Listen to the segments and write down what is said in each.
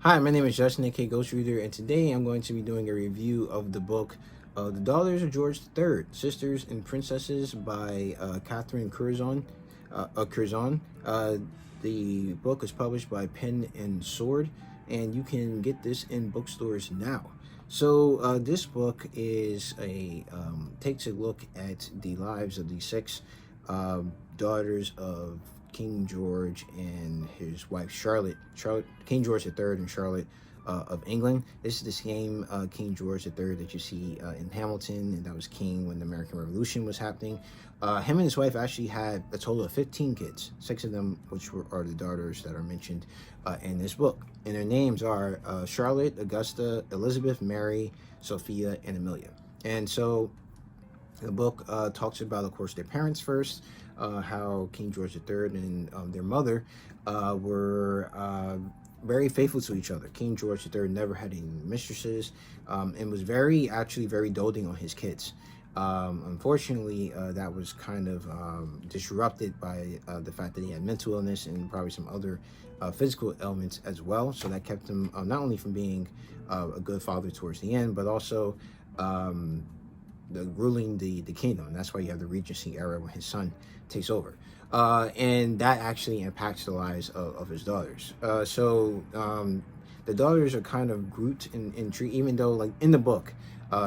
Hi, my name is Justin, aka Ghost Reader, and today I'm going to be doing a review of the book The Daughters of George III, Sisters and Princesses by Catherine Curzon. The book is published by Pen and Sword, and you can get this in bookstores now. So this book is takes a look at the lives of the six daughters of King George and his wife Charlotte. King George III and Charlotte of England. This is the same King George III that you see in Hamilton, and that was king when the American Revolution was happening. Him and his wife actually had a total of 15 kids, 6 of them are the daughters that are mentioned in this book. And their names are Charlotte, Augusta, Elizabeth, Mary, Sophia, and Amelia. And so the book talks about, of course, their parents first, how King George III and their mother were very faithful to each other. King George III never had any mistresses and was actually very doting on his kids. Unfortunately, that was kind of disrupted by the fact that he had mental illness and probably some other physical ailments as well. So that kept him not only from being a good father towards the end, but also ruling the kingdom. And that's why you have the Regency era when his son takes over. And that actually impacts the lives of his daughters. The daughters are kind of grouped in tree, even though, like in the book,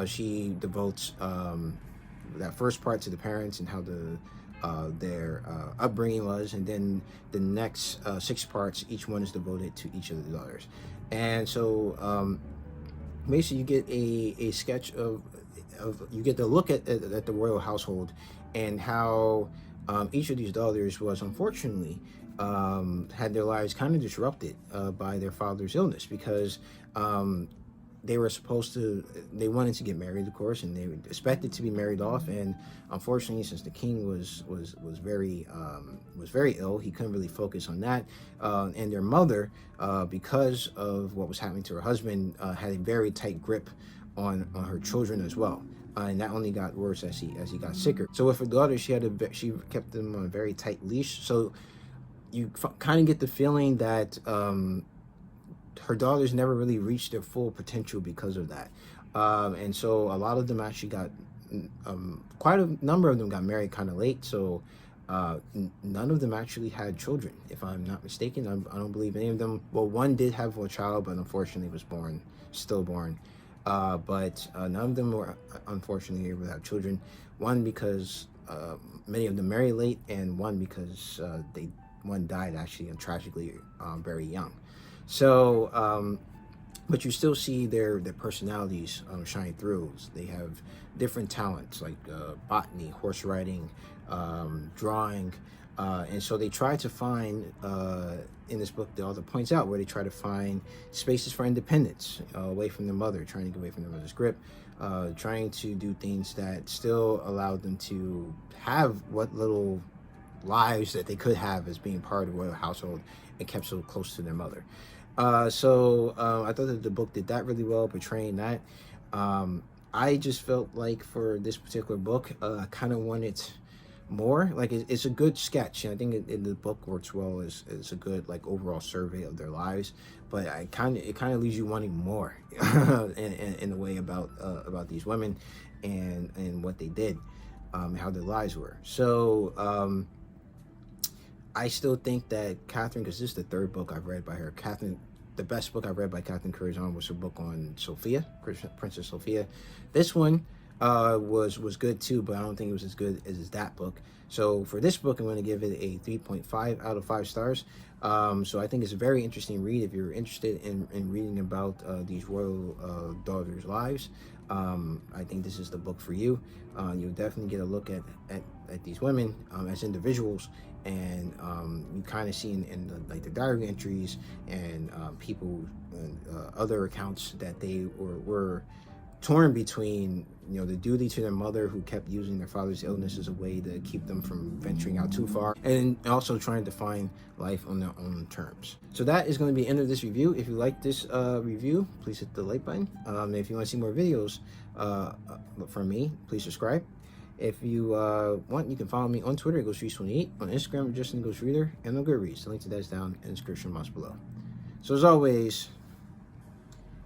she devotes that first part to the parents and how their upbringing was, and then the next 6 parts, each one is devoted to each of the daughters. And so basically you get a sketch of you get to look at the royal household and how each of these daughters was unfortunately had their lives kind of disrupted by their father's illness, because they wanted to get married, of course, and they were expected to be married off. And unfortunately, since the king was very ill, he couldn't really focus on that. And their mother, because of what was happening to her husband, had a very tight grip on her children as well. And that only got worse as he got sicker. So with her daughter, she kept them on a very tight leash. So you kind of get the feeling that her daughters never really reached their full potential because of that. And so a lot of them actually got, quite a number of them got married kind of late. So none of them actually had children, if I'm not mistaken. I don't believe any of them. Well, one did have a child, but unfortunately was stillborn. But none of them were unfortunately able to have children. One because many of them married late, and one because one died actually tragically very young. So, but you still see their personalities shine through. They have different talents like botany, horse riding, drawing, and so they try to find, in this book, the author points out where they try to find spaces for independence, away from their mother, trying to get away from their mother's grip, trying to do things that still allowed them to have what little lives that they could have as being part of the royal household, and kept so close to their mother. I thought that the book did that really well, portraying that. I just felt like for this particular book, I kind of wanted more. Like it's a good sketch, and I think the book works well as a good like overall survey of their lives. But it kind of leaves you wanting more in a way about these women and what they did, how their lives were. So I still think that Catherine, because this is the 3rd book I've read by her, the best book I've read by Catherine Curzon was her book on Sophia, Princess Sophia. This one was good too, but I don't think it was as good as that book. So for this book, I'm going to give it a 3.5 out of 5 stars. So I think it's a very interesting read if you're interested in reading about these royal daughters' lives. I think this is the book for you. You'll definitely get a look at these women as individuals, and you kind of see in the diary entries and people and other accounts that they were torn between, the duty to their mother, who kept using their father's illness as a way to keep them from venturing out too far, and also trying to find life on their own terms. So that is going to be the end of this review. If you like this review, please hit the like button. If you want to see more videos from me, please subscribe. If you want, you can follow me on Twitter, GhostReads28, on Instagram, Justin Ghost Reader, and on Goodreads. The link to that is down in the description box below. So as always,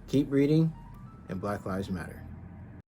Keep reading, and Black Lives Matter.